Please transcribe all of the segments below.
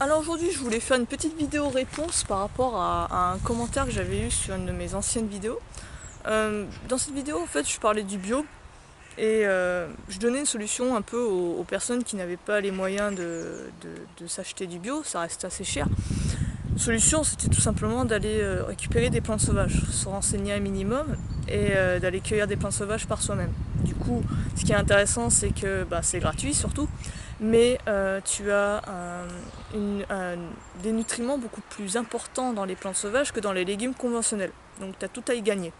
Alors aujourd'hui je voulais faire une petite vidéo réponse par rapport à un commentaire que j'avais eu sur une de mes anciennes vidéos. Dans cette vidéo en fait je parlais du bio et je donnais une solution un peu aux personnes qui n'avaient pas les moyens de s'acheter du bio, ça reste assez cher. La solution c'était tout simplement d'aller récupérer des plantes sauvages, se renseigner un minimum et d'aller cueillir des plantes sauvages par soi-même. Du coup ce qui est intéressant c'est que c'est gratuit surtout, mais tu as des nutriments beaucoup plus importants dans les plantes sauvages que dans les légumes conventionnels. Donc tu as tout à y gagner.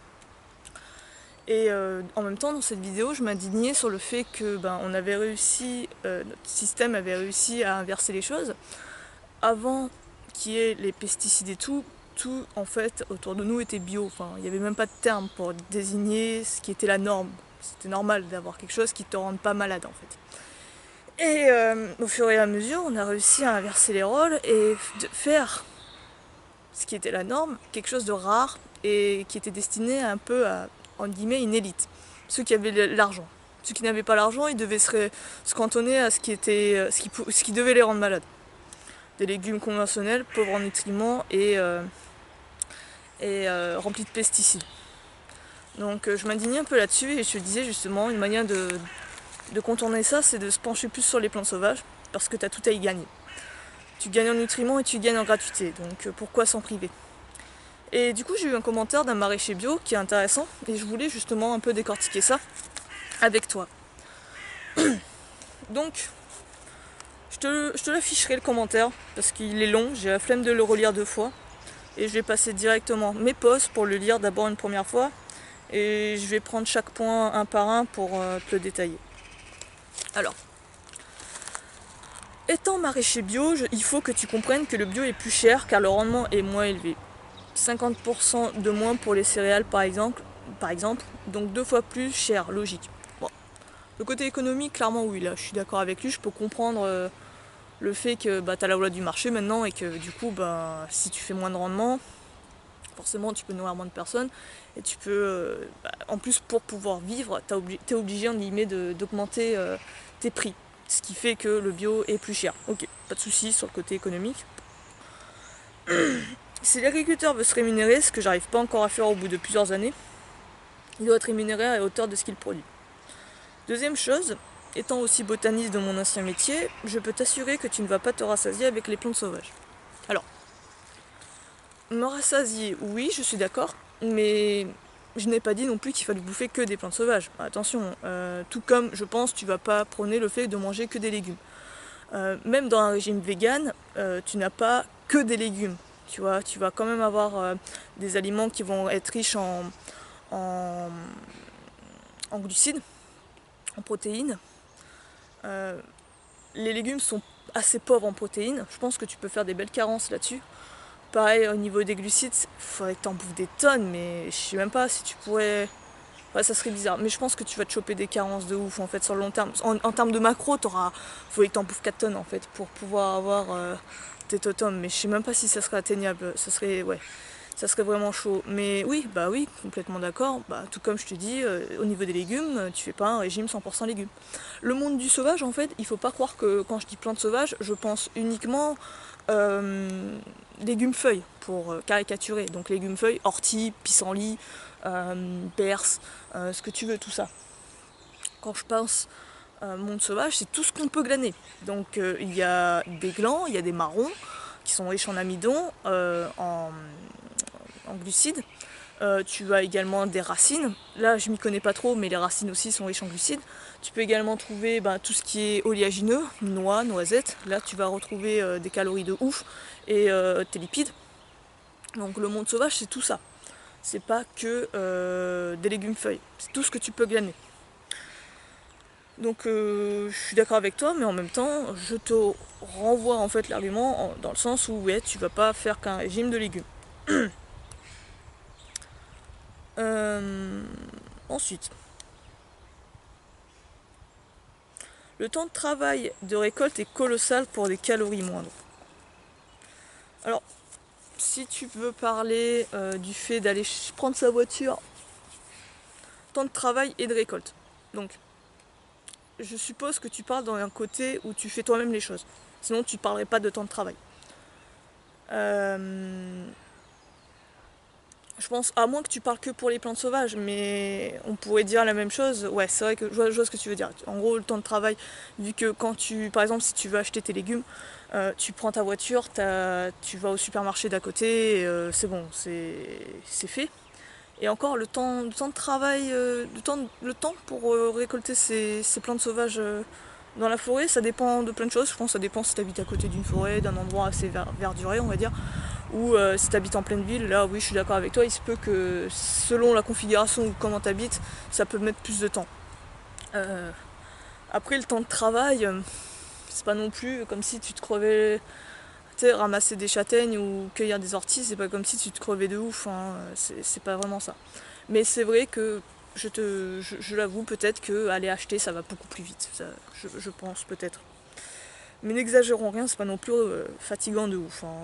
Et en même temps, dans cette vidéo, je m'indignais sur le fait que on avait réussi, notre système avait réussi à inverser les choses. Avant qu'il y ait les pesticides et tout en fait autour de nous était bio. Enfin, il n'y avait même pas de terme pour désigner ce qui était la norme. C'était normal d'avoir quelque chose qui ne te rende pas malade en fait. Et au fur et à mesure, on a réussi à inverser les rôles et de faire ce qui était la norme, quelque chose de rare et qui était destiné un peu à, en guillemets, une élite. Ceux qui avaient l'argent. Ceux qui n'avaient pas l'argent, ils devaient se cantonner à ce qui devait les rendre malades. Des légumes conventionnels, pauvres en nutriments et remplis de pesticides. Donc je m'indignais un peu là-dessus et je disais justement une manière de contourner ça, c'est de se pencher plus sur les plantes sauvages, parce que tu as tout à y gagner. Tu gagnes en nutriments et tu gagnes en gratuité, donc pourquoi s'en priver? Et du coup j'ai eu un commentaire d'un maraîcher bio qui est intéressant, et je voulais justement un peu décortiquer ça avec toi. Donc je te l'afficherai le commentaire, parce qu'il est long, j'ai la flemme de le relire deux fois, et je vais passer directement mes pauses pour le lire d'abord une première fois, et je vais prendre chaque point un par un pour te le détailler. Alors, étant maraîcher bio, il faut que tu comprennes que le bio est plus cher car le rendement est moins élevé. 50% de moins pour les céréales par exemple, donc deux fois plus cher, logique. Bon. Le côté économique, clairement oui, là je suis d'accord avec lui, je peux comprendre le fait que tu as la loi du marché maintenant et que du coup si tu fais moins de rendement, forcément tu peux nourrir moins de personnes et tu peux, en plus pour pouvoir vivre, t'es obligé en guillemets d'augmenter tes prix. Ce qui fait que le bio est plus cher. Ok, pas de soucis sur le côté économique. Si l'agriculteur veut se rémunérer, ce que j'arrive pas encore à faire au bout de plusieurs années, il doit être rémunéré à hauteur de ce qu'il produit. Deuxième chose, étant aussi botaniste de mon ancien métier, je peux t'assurer que tu ne vas pas te rassasier avec les plantes sauvages. Alors, me rassasier, oui, je suis d'accord, mais je n'ai pas dit non plus qu'il fallait bouffer que des plantes sauvages. Attention, tout comme je pense tu vas pas prôner le fait de manger que des légumes. Même dans un régime vegan, tu n'as pas que des légumes. Tu vois, tu vas quand même avoir des aliments qui vont être riches en, en glucides, en protéines. Les légumes sont assez pauvres en protéines. Je pense que tu peux faire des belles carences là-dessus. Pareil, au niveau des glucides, il faudrait que tu en bouffes des tonnes, mais je sais même pas si tu pourrais. Ouais, ça serait bizarre, mais je pense que tu vas te choper des carences de ouf en fait sur le long terme. En termes de macro, il faudrait que tu en bouffes 4 tonnes en fait pour pouvoir avoir tes totems, mais je sais même pas si ça serait atteignable. Ça serait vraiment chaud. Mais oui, oui, complètement d'accord. Tout comme je te dis, au niveau des légumes, tu fais pas un régime 100% légumes. Le monde du sauvage, en fait, il faut pas croire que quand je dis plantes sauvages, je pense uniquement légumes-feuilles pour caricaturer. Donc légumes-feuilles, orties, pissenlits, perses, ce que tu veux, tout ça. Quand je pense monde sauvage, c'est tout ce qu'on peut glaner. Donc il y a des glands, il y a des marrons qui sont riches en amidon, en glucides. Tu as également des racines. Là, je m'y connais pas trop, mais les racines aussi sont riches en glucides. Tu peux également trouver tout ce qui est oléagineux, noix, noisettes. Là, tu vas retrouver des calories de ouf et tes lipides. Donc le monde sauvage, c'est tout ça. C'est pas que des légumes feuilles. C'est tout ce que tu peux glaner. Donc je suis d'accord avec toi, mais en même temps, je te renvoie en fait l'argument dans le sens où ouais, tu vas pas faire qu'un régime de légumes. Ensuite, le temps de travail de récolte est colossal pour des calories moindres. Alors, si tu veux parler du fait d'aller prendre sa voiture, temps de travail et de récolte. Donc, je suppose que tu parles dans un côté où tu fais toi-même les choses. Sinon, tu ne parlerais pas de temps de travail. Euh, je pense, à moins que tu parles que pour les plantes sauvages, mais on pourrait dire la même chose. Ouais, c'est vrai que je vois ce que tu veux dire. En gros, le temps de travail, vu que quand par exemple, si tu veux acheter tes légumes, tu prends ta voiture, tu vas au supermarché d'à côté, et, c'est bon, c'est fait. Et encore, le temps de travail, le temps pour récolter ces plantes sauvages dans la forêt, ça dépend de plein de choses. Je pense que ça dépend si tu habites à côté d'une forêt, d'un endroit assez verduré, on va dire. Ou si tu habites en pleine ville, là oui, je suis d'accord avec toi, il se peut que selon la configuration ou comment tu habites, ça peut mettre plus de temps. Euh, Après, le temps de travail, c'est pas non plus comme si tu te crevais. Tu sais, ramasser des châtaignes ou cueillir des orties, c'est pas comme si tu te crevais de ouf, hein. C'est pas vraiment ça. Mais c'est vrai que je l'avoue, peut-être que aller acheter ça va beaucoup plus vite. Ça, je pense peut-être. Mais n'exagérons rien, c'est pas non plus fatigant de ouf, hein.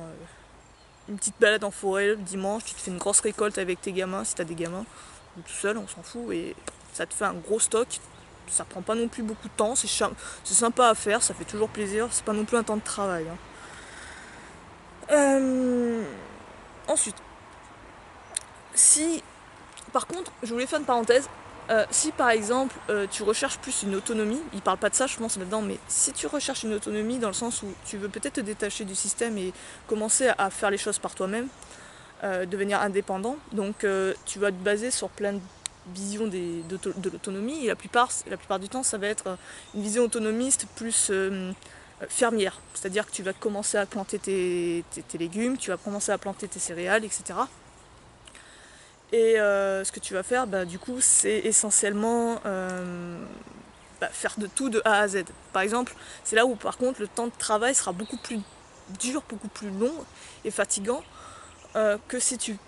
Une petite balade en forêt le dimanche, tu te fais une grosse récolte avec tes gamins, si t'as des gamins, ou tout seul, on s'en fout, et ça te fait un gros stock. Ça prend pas non plus beaucoup de temps, c'est sympa à faire, ça fait toujours plaisir, c'est pas non plus un temps de travail, hein. Euh, Ensuite, si, par contre, je voulais faire une parenthèse, si par exemple tu recherches plus une autonomie, il parle pas de ça je pense là-dedans, mais si tu recherches une autonomie dans le sens où tu veux peut-être te détacher du système et commencer à faire les choses par toi-même, devenir indépendant, donc tu vas te baser sur plein de visions de l'autonomie, et la plupart du temps ça va être une vision autonomiste plus fermière, c'est-à-dire que tu vas commencer à planter tes légumes, tu vas commencer à planter tes céréales, etc. Et ce que tu vas faire, bah, du coup, c'est essentiellement faire de tout de A à Z. Par exemple, c'est là où par contre le temps de travail sera beaucoup plus dur, beaucoup plus long et fatigant que si tu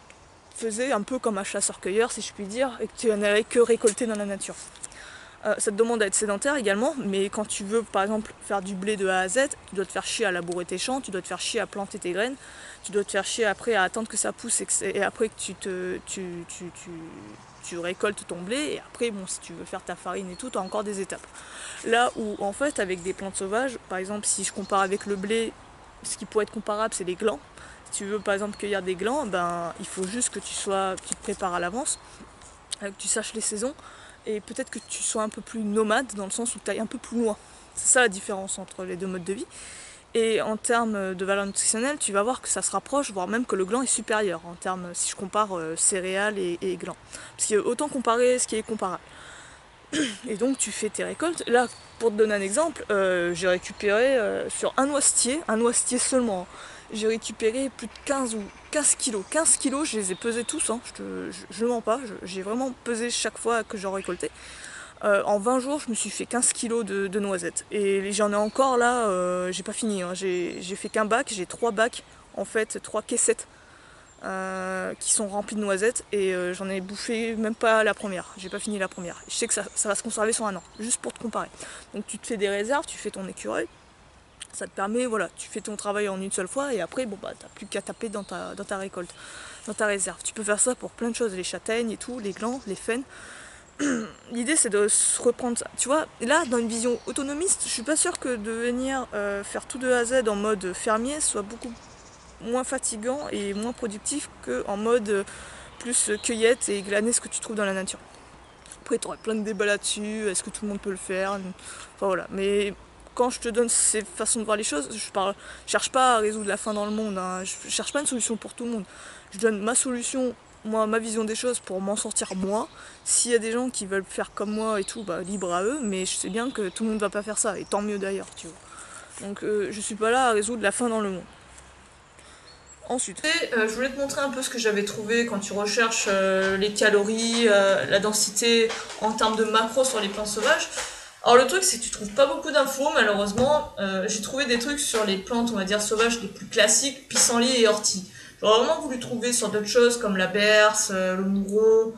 faisais un peu comme un chasseur-cueilleur, si je puis dire, et que tu n'allais que récolter dans la nature. Ça te demande d'être sédentaire également, mais quand tu veux par exemple faire du blé de A à Z, tu dois te faire chier à labourer tes champs, tu dois te faire chier à planter tes graines, tu dois te faire chier après à attendre que ça pousse et après que tu récoltes ton blé, et après bon, si tu veux faire ta farine et tout, tu as encore des étapes. Là où en fait avec des plantes sauvages, par exemple si je compare avec le blé, ce qui pourrait être comparable c'est les glands. Si tu veux par exemple cueillir des glands, ben, il faut juste que tu te prépares à l'avance, que tu saches les saisons, et peut-être que tu sois un peu plus nomade dans le sens où tu ailles un peu plus loin. C'est ça la différence entre les deux modes de vie. Et en termes de valeur nutritionnelle, tu vas voir que ça se rapproche, voire même que le gland est supérieur en termes, si je compare céréales et gland. Parce qu'il y a autant comparer ce qui est comparable. Et donc tu fais tes récoltes. Là, pour te donner un exemple, j'ai récupéré sur un noisetier seulement, hein, j'ai récupéré plus de 15 ou 15 kilos. 15 kilos, je les ai pesés tous, hein, je mens pas, j'ai vraiment pesé chaque fois que j'en récoltais. En 20 jours, je me suis fait 15 kilos de noisettes. Et j'en ai encore là, j'ai pas fini, hein, j'ai fait qu'un bac, j'ai 3 bacs, en fait, 3 caissettes qui sont remplis de noisettes, et j'en ai bouffé même pas la première, j'ai pas fini la première. Je sais que ça va se conserver sur un an, juste pour te comparer. Donc tu te fais des réserves, tu fais ton écureuil, ça te permet, voilà, tu fais ton travail en une seule fois, et après bon bah t'as plus qu'à taper dans ta récolte, dans ta réserve. Tu peux faire ça pour plein de choses, les châtaignes et tout, les glands, les faines. L'idée c'est de se reprendre ça. Tu vois, là dans une vision autonomiste, je suis pas sûre que de venir faire tout de A à Z en mode fermier soit beaucoup moins fatigant et moins productif qu'en mode plus cueillette et glaner ce que tu trouves dans la nature. Après, tu aurais plein de débats là-dessus, est-ce que tout le monde peut le faire? Enfin voilà, mais quand je te donne ces façons de voir les choses, je cherche pas à résoudre la faim dans le monde, hein. Je cherche pas une solution pour tout le monde. Je donne ma solution, moi, ma vision des choses pour m'en sortir moi. S'il y a des gens qui veulent faire comme moi et tout, bah libre à eux, mais je sais bien que tout le monde va pas faire ça, et tant mieux d'ailleurs, tu vois. Donc je suis pas là à résoudre la faim dans le monde. Ensuite, je voulais te montrer un peu ce que j'avais trouvé quand tu recherches les calories, la densité en termes de macros sur les plantes sauvages. Alors le truc c'est que tu trouves pas beaucoup d'infos malheureusement. J'ai trouvé des trucs sur les plantes on va dire sauvages les plus classiques, pissenlit et ortie. J'aurais vraiment voulu trouver sur d'autres choses comme la berce, le mouron.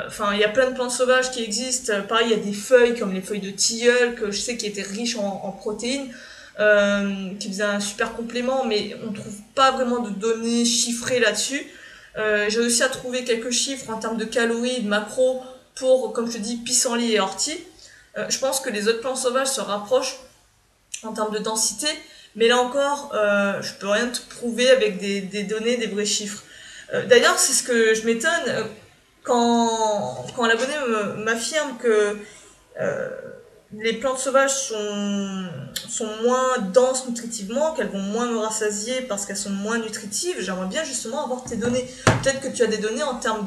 Enfin il y a plein de plantes sauvages qui existent. Pareil il y a des feuilles comme les feuilles de tilleul que je sais qui étaient riches en protéines. Qui faisait un super complément, mais on trouve pas vraiment de données chiffrées là-dessus. J'ai réussi à trouver quelques chiffres en termes de calories, de macros pour, comme je te dis, pissenlit et ortie. Je pense que les autres plantes sauvages se rapprochent en termes de densité, Mais là encore, je peux rien te prouver avec des données, des vrais chiffres. D'ailleurs, c'est ce que je m'étonne quand l'abonné m'affirme que euh, les plantes sauvages sont moins denses nutritivement, qu'elles vont moins me rassasier parce qu'elles sont moins nutritives. J'aimerais bien justement avoir tes données. Peut-être que tu as des données en termes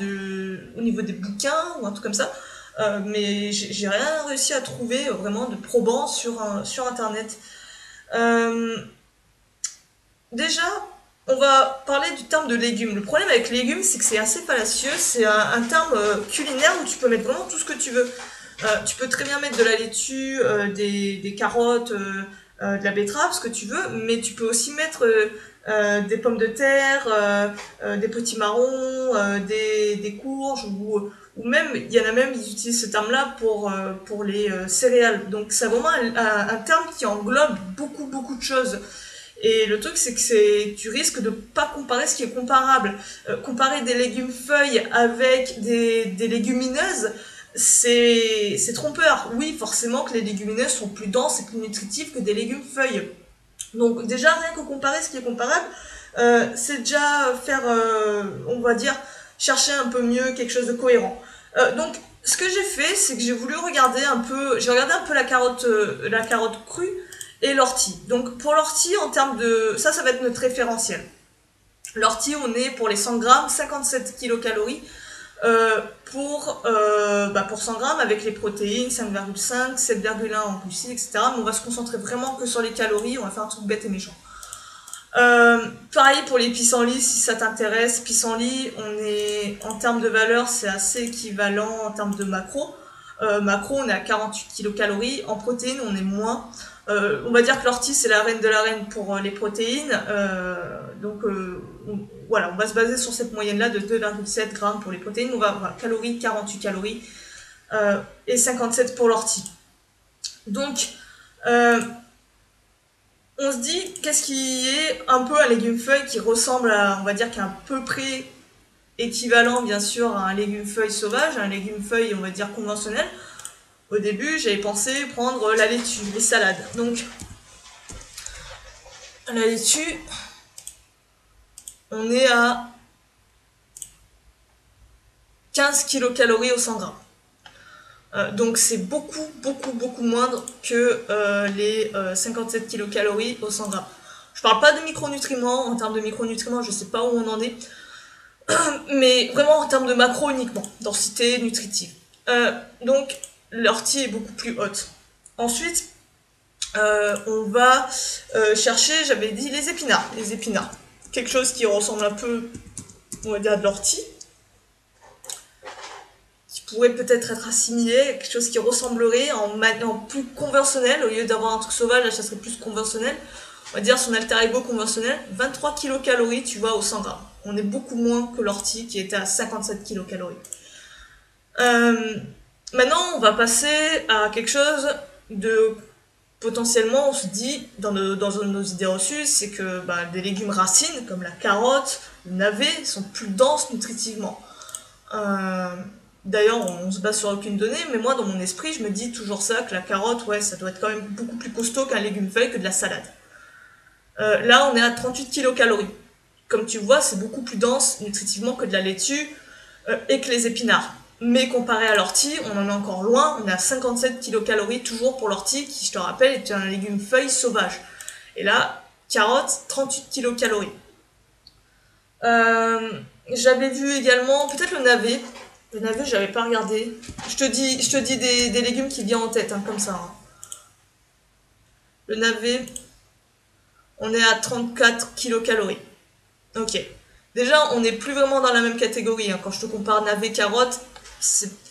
au niveau des bouquins ou un truc comme ça, mais j'ai rien réussi à trouver vraiment de probant sur Internet. Euh, Déjà, on va parler du terme de légumes. Le problème avec légumes, c'est que c'est assez fallacieux. C'est un terme culinaire où tu peux mettre vraiment tout ce que tu veux. Tu peux très bien mettre de la laitue, des carottes, de la betterave, ce que tu veux, mais tu peux aussi mettre des pommes de terre, des petits marrons, des courges, ou même, il y en a même, ils utilisent ce terme-là pour les céréales. Donc c'est vraiment un terme qui englobe beaucoup, beaucoup de choses. Et le truc, c'est que tu risques de pas comparer ce qui est comparable. Comparer des légumes feuilles avec des légumineuses, c'est trompeur. Oui, forcément que les légumineuses sont plus denses et plus nutritives que des légumes feuilles. Donc déjà, rien que comparer ce qui est comparable, c'est déjà faire, on va dire, chercher un peu mieux quelque chose de cohérent. Donc, ce que j'ai fait, c'est que j'ai voulu regarder un peu, j'ai regardé un peu la carotte crue et l'ortie. Donc, pour l'ortie, en termes de, ça va être notre référentiel. L'ortie, on est pour les 100 grammes, 57 kilocalories. Pour 100 grammes avec les protéines 5,5, 7,1 en glucides, etc. Mais on va se concentrer vraiment que sur les calories, on va faire un truc bête et méchant. Pareil pour les pissenlits, si ça t'intéresse. Pissenlits, on est en termes de valeur, c'est assez équivalent en termes de macro. Macro, on est à 48 kilocalories. En protéines, on est moins. On va dire que l'ortie, c'est la reine de la reine pour les protéines. Voilà, on va se baser sur cette moyenne-là de 2,7 grammes pour les protéines. On va avoir calories, 48 calories et 57 pour l'ortie. Donc, on se dit, qu'est-ce qui est un peu un légume feuille qui ressemble à, on va dire, qui est à peu près équivalent, bien sûr, à un légume feuille sauvage, un légume feuille, on va dire, conventionnel. Au début, j'avais pensé prendre la laitue, les salades. Donc, la laitue, on est à 15 kilocalories au 100 grammes. Donc c'est beaucoup, beaucoup, beaucoup moindre que les 57 kilocalories au 100 grammes. Je parle pas de micronutriments. En termes de micronutriments, je sais pas où on en est. Mais vraiment en termes de macro uniquement, densité nutritive. Donc l'ortie est beaucoup plus haute. Ensuite, on va chercher, j'avais dit, les épinards. Les épinards. Quelque chose qui ressemble un peu, on va dire, à de l'ortie. Qui pourrait peut-être être assimilé à quelque chose qui ressemblerait en plus conventionnel. Au lieu d'avoir un truc sauvage, là, ça serait plus conventionnel. On va dire son alter ego conventionnel. 23 kilocalories, tu vois, au 100 grammes. On est beaucoup moins que l'ortie qui était à 57 kilocalories. Maintenant, on va passer à quelque chose de potentiellement, on se dit, dans nos idées reçues, c'est que des légumes racines, comme la carotte, le navet, sont plus denses nutritivement. D'ailleurs, on se base sur aucune donnée, mais moi, dans mon esprit, je me dis toujours ça, que la carotte, ouais, ça doit être quand même beaucoup plus costaud qu'un légume feuille, que de la salade. Là, on est à 38 kilocalories. Comme tu vois, c'est beaucoup plus dense nutritivement que de la laitue et que les épinards. Mais comparé à l'ortie, on en est encore loin, on est à 57 kilocalories toujours pour l'ortie, qui, je te rappelle, est un légume feuille sauvage. Et là, carotte, 38 kilocalories. J'avais vu également, peut-être le navet. Le navet, j'avais pas regardé. Je te dis des légumes qui viennent en tête, hein, comme ça. Hein. Le navet, on est à 34 kilocalories. Ok. Déjà, on n'est plus vraiment dans la même catégorie. Hein. Quand je te compare navet, carotte,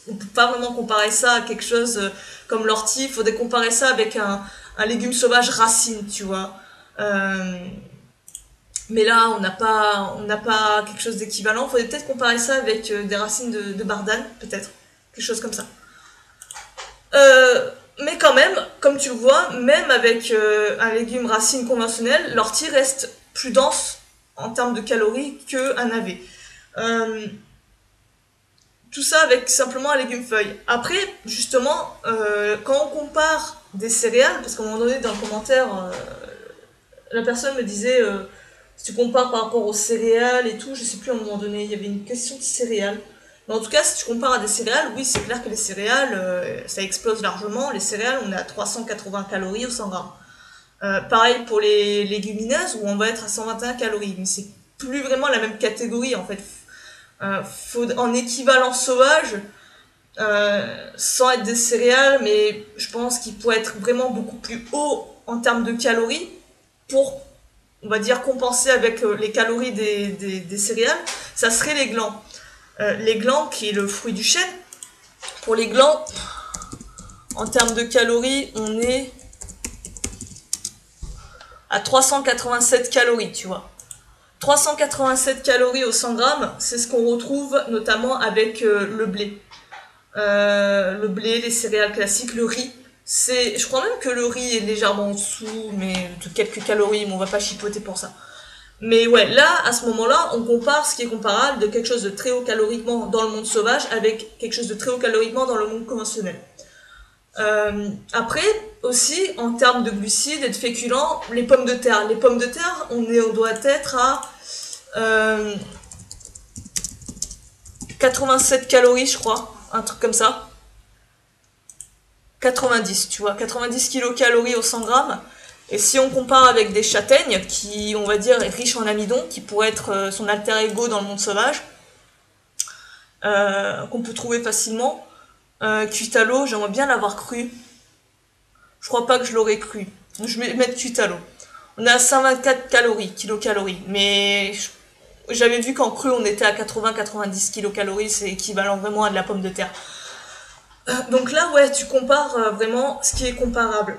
on ne peut pas vraiment comparer ça à quelque chose comme l'ortie. Il faudrait comparer ça avec un légume sauvage racine, tu vois. Mais là, on n'a pas quelque chose d'équivalent. Il faudrait peut-être comparer ça avec des racines de bardane, peut-être. Quelque chose comme ça. Mais quand même, comme tu le vois, même avec un légume racine conventionnel, l'ortie reste plus dense en termes de calories qu'un navet. Tout ça avec simplement un légume feuille. Après, justement, quand on compare des céréales, parce qu'à un moment donné, dans le commentaire, la personne me disait, si tu compares par rapport aux céréales et tout, je sais plus à un moment donné, il y avait une question de céréales. Mais en tout cas, si tu compares à des céréales, oui, c'est clair que les céréales, ça explose largement. Les céréales, on est à 380 calories au 100 grammes. Pareil pour les légumineuses, où on va être à 121 calories. Mais c'est plus vraiment la même catégorie, en fait. En équivalent sauvage, sans être des céréales, mais je pense qu'il pourrait être vraiment beaucoup plus haut en termes de calories pour, on va dire, compenser avec les calories des céréales, ça serait les glands. Les glands, qui est le fruit du chêne. Pour les glands, en termes de calories, on est à 387 calories, tu vois. 387 calories au 100 grammes, c'est ce qu'on retrouve notamment avec le blé. Le blé, les céréales classiques, le riz. Je crois même que le riz est légèrement en dessous, mais de quelques calories, mais on va pas chipoter pour ça. Mais ouais, là, à ce moment-là, on compare ce qui est comparable de quelque chose de très haut caloriquement dans le monde sauvage avec quelque chose de très haut caloriquement dans le monde conventionnel. Après, aussi, en termes de glucides et de féculents, les pommes de terre. Les pommes de terre, on doit être à 87 calories, je crois, un truc comme ça. 90, tu vois, 90 kilocalories au 100 grammes. Et si on compare avec des châtaignes, qui, on va dire, est riche en amidon, qui pourrait être son alter ego dans le monde sauvage, qu'on peut trouver facilement, cuite à l'eau, j'aimerais bien l'avoir cru. Je crois pas que je l'aurais cru. Je vais mettre cuite à l'eau. On est à 124 calories, kilocalories, mais j'avais vu qu'en cru on était à 80-90 kilocalories, c'est équivalent vraiment à de la pomme de terre. Donc là, ouais, tu compares vraiment ce qui est comparable.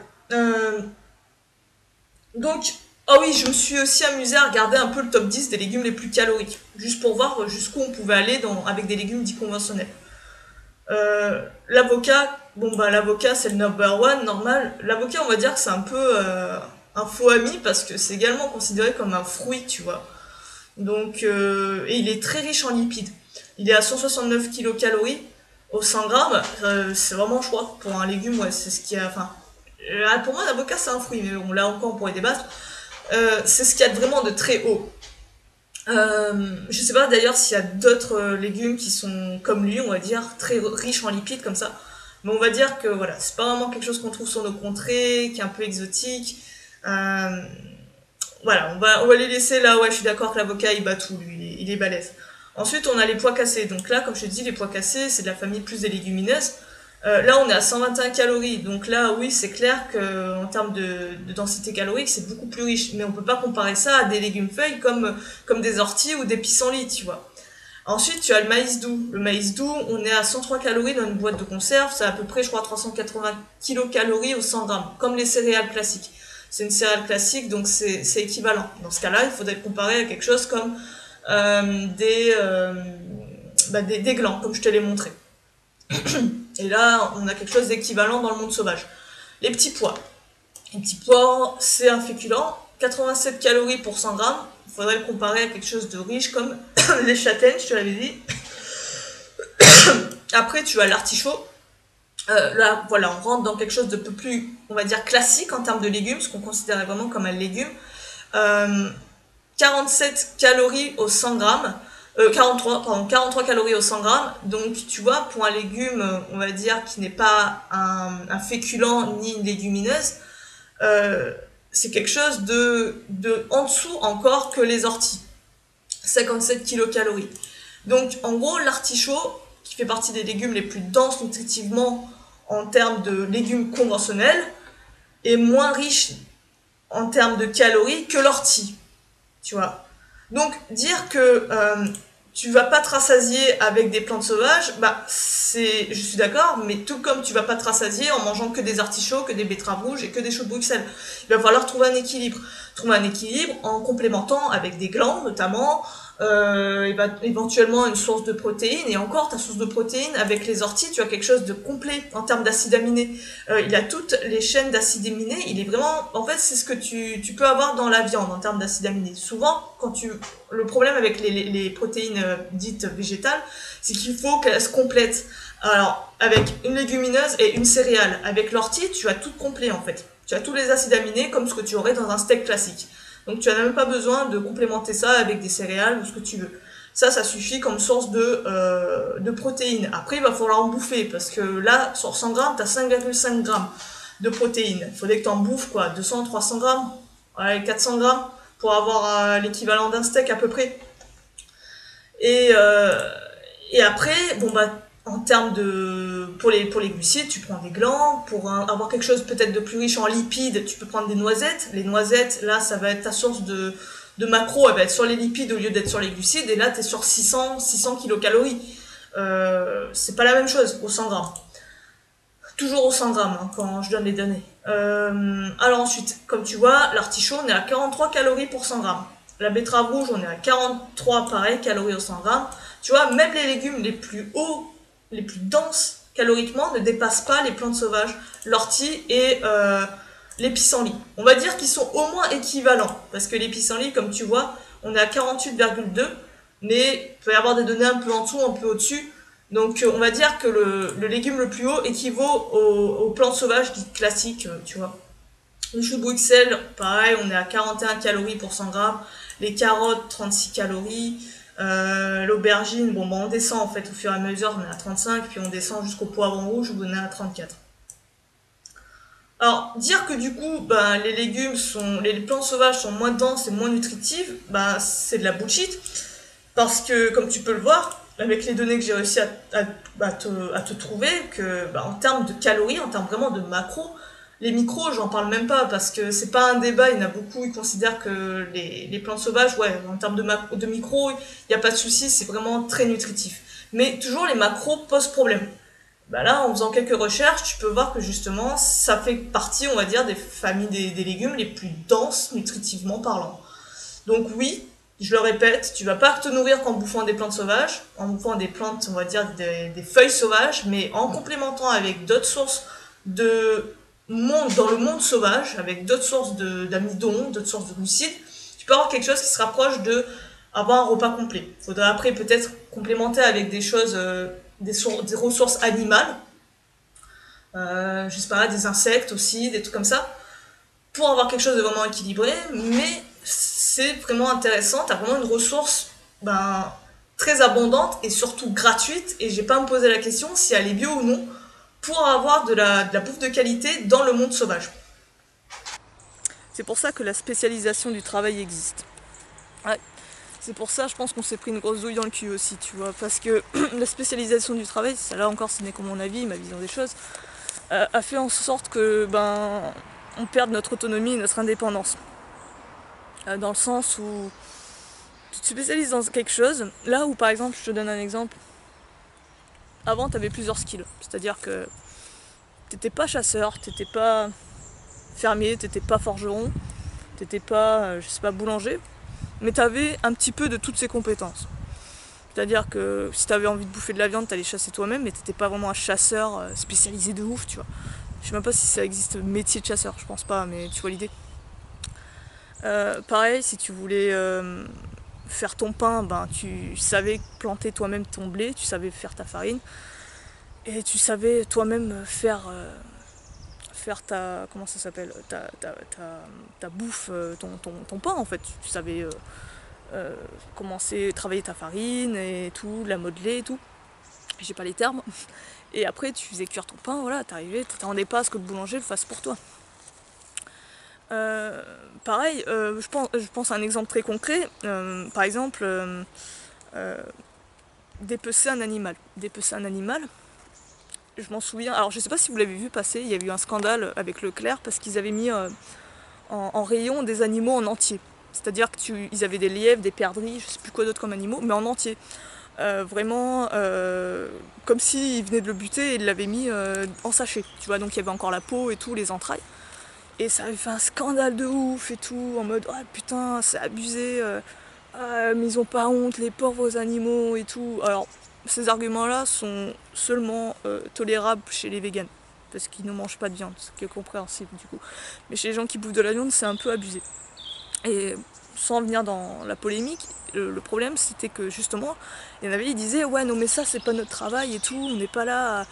Donc, ah oui, je me suis aussi amusée à regarder un peu le top 10 des légumes les plus caloriques, juste pour voir jusqu'où on pouvait aller avec des légumes dits conventionnels. L'avocat, bon bah l'avocat c'est le number one, normal. L'avocat, on va dire que c'est un peu un faux ami parce que c'est également considéré comme un fruit, tu vois. Donc, et il est très riche en lipides. Il est à 169 kilocalories au 100 grammes. C'est vraiment, je crois, pour un légume, ouais, c'est ce qui a. Enfin, pour moi, l'avocat c'est un fruit, mais bon, là encore on pourrait débattre. C'est ce qu'il y a vraiment de très haut. Je sais pas d'ailleurs s'il y a d'autres légumes qui sont comme lui, on va dire, très riches en lipides comme ça. Mais on va dire que voilà, c'est pas vraiment quelque chose qu'on trouve sur nos contrées, qui est un peu exotique. Voilà, on va les laisser là, ouais, je suis d'accord que l'avocat il bat tout, lui, il est balèze. Ensuite, on a les pois cassés. Donc là, comme je te dis, les pois cassés, c'est de la famille plus des légumineuses. Là, on est à 121 calories. Donc là, oui, c'est clair qu'en termes de densité calorique, c'est beaucoup plus riche. Mais on peut pas comparer ça à des légumes feuilles comme des orties ou des pissenlits, tu vois. Ensuite, tu as le maïs doux. Le maïs doux, on est à 103 calories dans une boîte de conserve. C'est à peu près, je crois, 380 kilocalories au 100 grammes. Comme les céréales classiques. C'est une céréale classique, donc c'est équivalent. Dans ce cas-là, il faudrait le comparer à quelque chose comme des glands, comme je te l'ai montré. Et là, on a quelque chose d'équivalent dans le monde sauvage. Les petits pois. Les petits pois, c'est un féculent. 87 calories pour 100 grammes. Il faudrait le comparer à quelque chose de riche comme les châtaignes, je te l'avais dit. Après, tu as l'artichaut. Là, voilà, on rentre dans quelque chose de peu plus, on va dire, classique en termes de légumes, ce qu'on considérait vraiment comme un légume. 47 calories au 100 grammes. 43 calories au 100 grammes. Donc, tu vois, pour un légume, on va dire, qui n'est pas un féculent ni une légumineuse, c'est quelque chose de en dessous encore que les orties. 57 kilocalories. Donc, en gros, l'artichaut, qui fait partie des légumes les plus denses nutritivement en termes de légumes conventionnels, est moins riche en termes de calories que l'ortie. Tu vois. Donc, dire que tu vas pas te rassasier avec des plantes sauvages, je suis d'accord, mais tout comme tu vas pas te rassasier en mangeant que des artichauts, que des betteraves rouges et que des choux de Bruxelles. Il va falloir trouver un équilibre. Trouver un équilibre en complémentant avec des glands, notamment, éventuellement une source de protéines, et encore ta source de protéines, avec les orties, tu as quelque chose de complet en termes d'acides aminés. Il a toutes les chaînes d'acides aminés, il est vraiment, en fait, c'est ce que tu peux avoir dans la viande en termes d'acides aminés. Souvent, le problème avec les protéines dites végétales, c'est qu'il faut qu'elles se complètent. Alors, avec une légumineuse et une céréale, avec l'ortie, tu as tout complet en fait. Tu as tous les acides aminés comme ce que tu aurais dans un steak classique. Donc tu n'as même pas besoin de complémenter ça avec des céréales ou ce que tu veux. Ça suffit comme source de protéines. Après, il va falloir en bouffer, parce que là, sur 100 grammes, tu as 5,5 grammes de protéines. Il faudrait que tu en bouffes, quoi, 200, 300 grammes, ouais, 400 grammes, pour avoir l'équivalent d'un steak à peu près. Et, euh, et après, bon bah, en termes de... pour les glucides, tu prends des glands. Pour avoir quelque chose peut-être de plus riche en lipides, tu peux prendre des noisettes. Les noisettes, là, ça va être ta source de macro, elle va être sur les lipides au lieu d'être sur les glucides. Et là, tu es sur 600 kilocalories. C'est pas la même chose au 100 grammes. Toujours au 100 grammes hein, quand je donne les données. Alors ensuite, comme tu vois, l'artichaut, on est à 43 calories pour 100 grammes. La betterave rouge, on est à 43 pareil, calories au 100 grammes. Tu vois, même les légumes les plus hauts, les plus denses caloriquement ne dépassent pas les plantes sauvages, l'ortie et les pissenlits. On va dire qu'ils sont au moins équivalents, parce que les pissenlits, comme tu vois, on est à 48,2, mais il peut y avoir des données un peu en dessous, un peu au-dessus. Donc on va dire que le légume le plus haut équivaut aux plantes sauvages dites classiques, tu vois. Le chou de Bruxelles, pareil, on est à 41 calories pour 100 grammes. Les carottes, 36 calories. L'aubergine, bon, bah, on descend en fait au fur et à mesure, on est à 35, puis on descend jusqu'au poivron rouge où on est à 34. Alors, dire que du coup, bah, les plantes sauvages sont moins denses et moins nutritives, bah, c'est de la bullshit. Parce que, comme tu peux le voir, avec les données que j'ai réussi à te trouver, que bah, en termes de calories, en termes vraiment de macros, les micros, j'en parle même pas, parce que c'est pas un débat, il y en a beaucoup, ils considèrent que les plantes sauvages, ouais, en termes de micros, il n'y a pas de souci, c'est vraiment très nutritif. Mais toujours, les macros posent problème. Bah là, en faisant quelques recherches, tu peux voir que justement, ça fait partie, on va dire, des familles des légumes les plus denses nutritivement parlant. Donc oui, je le répète, tu vas pas te nourrir qu'en bouffant des plantes sauvages, en bouffant des plantes, on va dire des feuilles sauvages, mais en complémentant avec d'autres sources dans le monde sauvage, avec d'autres sources d'amidon, d'autres sources de glucides, tu peux avoir quelque chose qui se rapproche de avoir un repas complet. Il faudra après peut-être complémenter avec des choses, des ressources animales, je sais pas, des insectes aussi, des trucs comme ça, pour avoir quelque chose de vraiment équilibré, mais c'est vraiment intéressant, t'as vraiment une ressource ben, très abondante et surtout gratuite, et j'ai pas à me poser la question si elle est bio ou non, pour avoir de la bouffe de qualité dans le monde sauvage. C'est pour ça que la spécialisation du travail existe. Ouais. C'est pour ça, je pense qu'on s'est pris une grosse douille dans le cul aussi, tu vois, parce que la spécialisation du travail, ça là encore ce n'est que mon avis, ma vision des choses, a fait en sorte que on perde notre autonomie et notre indépendance. Dans le sens où tu te spécialises dans quelque chose, là où par exemple, je te donne un exemple, avant tu avais plusieurs skills, c'est-à-dire que t'étais pas chasseur, t'étais pas fermier, t'étais pas forgeron, t'étais pas, je sais pas, boulanger, mais t'avais un petit peu de toutes ces compétences. C'est-à-dire que si t'avais envie de bouffer de la viande, t'allais chasser toi-même, mais t'étais pas vraiment un chasseur spécialisé de ouf, tu vois. Je sais même pas si ça existe métier de chasseur, je pense pas, mais tu vois l'idée. Pareil, si tu voulais faire ton pain, tu savais planter toi-même ton blé, tu savais faire ta farine, et tu savais toi-même faire ta, comment ça s'appelle, ta bouffe, ton pain en fait. Tu savais commencer à travailler ta farine et tout, la modeler et tout. J'ai pas les termes. Et après tu faisais cuire ton pain, voilà, t'attendais pas à ce que le boulanger le fasse pour toi. Pareil, je pense à un exemple très concret. Par exemple, dépecer un animal. Dépecer un animal, je m'en souviens. Alors je sais pas si vous l'avez vu passer, il y a eu un scandale avec Leclerc parce qu'ils avaient mis en rayon des animaux en entier. C'est-à-dire qu'ils avaient des lièvres, des perdrix, je sais plus quoi d'autre comme animaux, mais en entier. Vraiment comme s'ils venaient de le buter et ils l'avaient mis en sachet. Tu vois, donc il y avait encore la peau et tout, les entrailles. Et ça avait fait un scandale de ouf et tout, en mode oh putain, c'est abusé, mais ils ont pas honte, les pauvres animaux et tout. Alors, ces arguments-là sont seulement tolérables chez les véganes, parce qu'ils ne mangent pas de viande, ce qui est compréhensible du coup. Mais chez les gens qui bouffent de la viande, c'est un peu abusé. Et sans venir dans la polémique, le problème c'était que justement, il y en avait, ils disaient ouais non mais ça c'est pas notre travail et tout, on n'est pas là,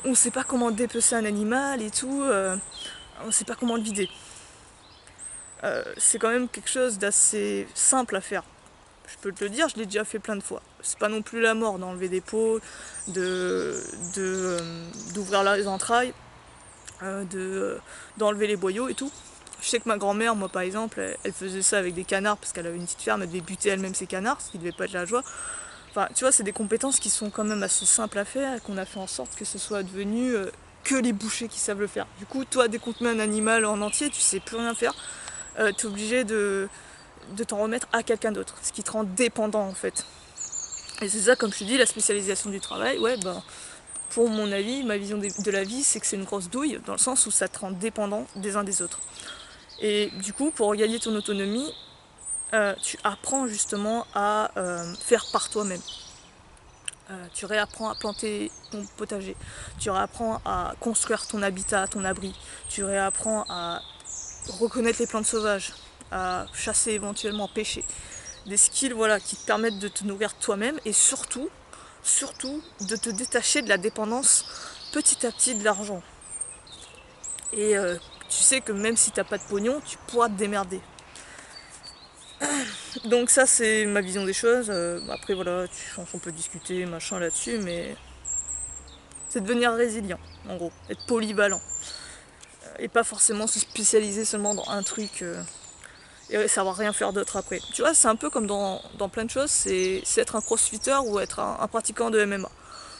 on sait pas comment dépecer un animal et tout. On ne sait pas comment le vider. c'est quand même quelque chose d'assez simple à faire. Je peux te le dire, je l'ai déjà fait plein de fois. C'est pas non plus la mort d'enlever des peaux, d'ouvrir les entrailles, d'enlever les boyaux et tout. Je sais que ma grand-mère, moi par exemple, elle faisait ça avec des canards parce qu'elle avait une petite ferme, elle devait buter elle-même ses canards, ce qui devait pas être la joie. Enfin, tu vois, c'est des compétences qui sont quand même assez simples à faire et qu'on a fait en sorte que ce soit devenu que les bouchers qui savent le faire. Du coup, toi, dès qu'on te met un animal en entier, tu sais plus rien faire. T'es obligé de t'en remettre à quelqu'un d'autre, ce qui te rend dépendant en fait. Et c'est ça, comme je te dis, la spécialisation du travail, ouais, ben, pour mon avis, ma vision de la vie, c'est que c'est une grosse douille, dans le sens où ça te rend dépendant des uns des autres. Et du coup, pour gagner ton autonomie, tu apprends justement à faire par toi-même. Tu réapprends à planter ton potager, tu réapprends à construire ton habitat, ton abri, tu réapprends à reconnaître les plantes sauvages, à chasser éventuellement, pêcher. Des skills voilà, qui te permettent de te nourrir toi-même et surtout de te détacher de la dépendance petit à petit de l'argent. Et tu sais que même si t'as pas de pognon, tu pourras te démerder. Donc ça c'est ma vision des choses. Après voilà, on peut discuter machin là-dessus, mais c'est devenir résilient en gros, être polyvalent. Et pas forcément se spécialiser seulement dans un truc et savoir rien faire d'autre après. Tu vois, c'est un peu comme dans plein de choses, c'est être un crossfitter ou être un pratiquant de MMA.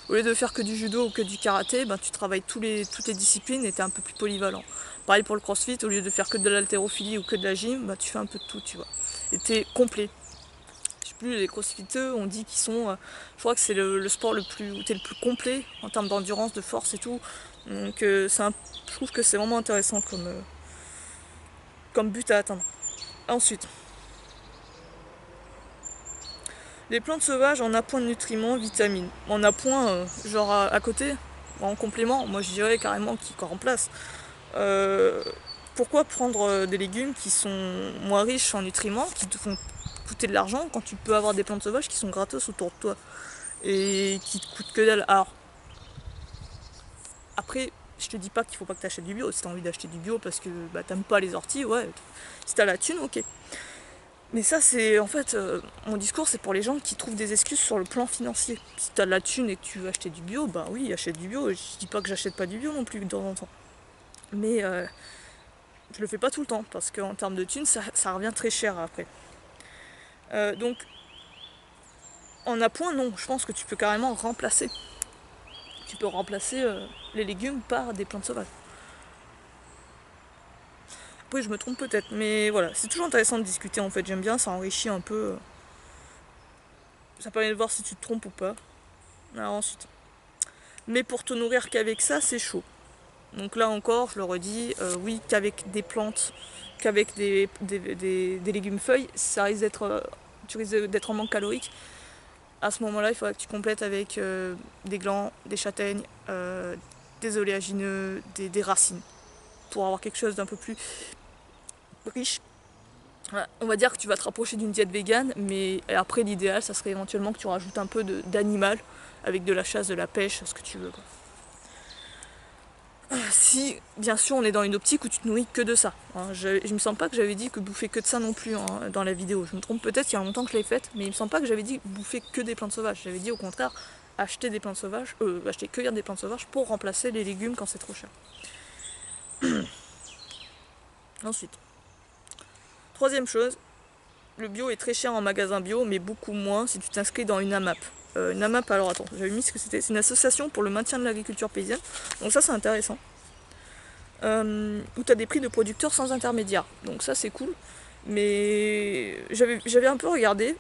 Au lieu de faire que du judo ou que du karaté, ben, tu travailles toutes les disciplines et tu es un peu plus polyvalent. Pareil pour le crossfit, au lieu de faire que de l'haltérophilie ou que de la gym, ben, tu fais un peu de tout, tu vois. Et tu es complet. Je sais plus, les crossfitters, on dit qu'ils sont... je crois que c'est le sport où tu es le plus complet en termes d'endurance, de force et tout. Donc je trouve que c'est vraiment intéressant comme but à atteindre. Ensuite, les plantes sauvages en appoint de nutriments, vitamines. En appoint, genre à côté, en complément, moi je dirais carrément qui remplace. Pourquoi prendre des légumes qui sont moins riches en nutriments, qui te font coûter de l'argent, quand tu peux avoir des plantes sauvages qui sont gratos autour de toi et qui te coûtent que dalle. Alors, après, je te dis pas qu'il faut pas que tu achètes du bio. Si tu as envie d'acheter du bio parce que bah, t'aimes pas les orties, ouais, si t'as la thune, ok. Mais ça, c'est en fait, mon discours, c'est pour les gens qui trouvent des excuses sur le plan financier. Si t'as de la thune et que tu veux acheter du bio, bah oui, achète du bio. Je dis pas que j'achète pas du bio non plus de temps en temps. Mais je le fais pas tout le temps, parce qu'en termes de thune, ça revient très cher après. Donc, en appoint, non. Je pense que tu peux carrément remplacer. Tu peux remplacer les légumes par des plantes sauvages. Après, je me trompe peut-être, mais voilà, c'est toujours intéressant de discuter en fait. J'aime bien, ça enrichit un peu. Ça permet de voir si tu te trompes ou pas. Alors ensuite. Mais pour te nourrir qu'avec ça, c'est chaud. Donc là encore, je le redis, oui, qu'avec des plantes, qu'avec des légumes feuilles, ça risque tu risques d'être en manque calorique. À ce moment-là, il faudra que tu complètes avec des glands, des châtaignes, des oléagineux, des racines, pour avoir quelque chose d'un peu plus riche. Voilà. On va dire que tu vas te rapprocher d'une diète végane, mais après l'idéal, ça serait éventuellement que tu rajoutes un peu d'animal, avec de la chasse, de la pêche, ce que tu veux, quoi. Si, bien sûr, on est dans une optique où tu te nourris que de ça. Hein. Je me sens pas que j'avais dit que bouffer que de ça non plus hein, dans la vidéo. Je me trompe peut-être, il y a longtemps que je l'ai faite, mais il me semble pas que j'avais dit bouffer que des plantes sauvages. J'avais dit au contraire acheter des plantes sauvages, cueillir des plantes sauvages pour remplacer les légumes quand c'est trop cher. Ensuite, troisième chose, le bio est très cher en magasin bio, mais beaucoup moins si tu t'inscris dans une AMAP. Une AMAP, alors attends, j'avais mis ce que c'était. C'est une association pour le maintien de l'agriculture paysanne. Donc ça, c'est intéressant. Où tu as des prix de producteurs sans intermédiaire. Donc ça, c'est cool. Mais j'avais un peu regardé.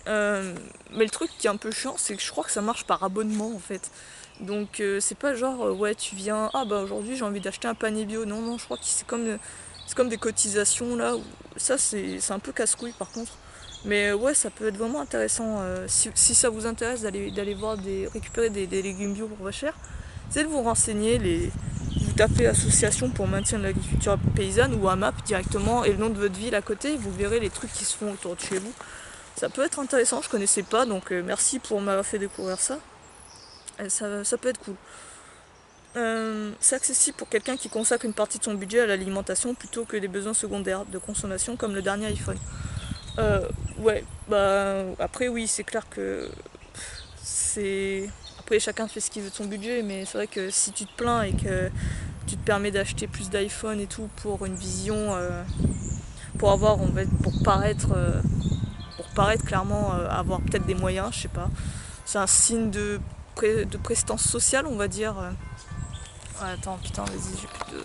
Mais le truc qui est un peu chiant, c'est que je crois que ça marche par abonnement en fait. Donc c'est pas genre ouais tu viens, ah bah aujourd'hui j'ai envie d'acheter un panier bio. Non, non, je crois que c'est comme des cotisations là. Ça c'est un peu casse-couille par contre. Mais ouais, ça peut être vraiment intéressant si ça vous intéresse d'aller voir récupérer des légumes bio pour pas cher. C'est de vous renseigner, vous tapez association pour maintien de l'agriculture paysanne ou AMAP directement et le nom de votre ville à côté, vous verrez les trucs qui se font autour de chez vous. Ça peut être intéressant, je connaissais pas, donc merci pour m'avoir fait découvrir ça. Ça peut être cool. C'est accessible pour quelqu'un qui consacre une partie de son budget à l'alimentation plutôt que des besoins secondaires de consommation comme le dernier iPhone. Euh, ouais, bah après oui, c'est clair que c'est... Après chacun fait ce qu'il veut de son budget, mais c'est vrai que si tu te plains et que tu te permets d'acheter plus d'iPhone et tout pour une vision, pour avoir, pour paraître clairement avoir peut-être des moyens, je sais pas. C'est un signe de prestance sociale, on va dire. Ouais, attends, putain, vas-y, j'ai plus de...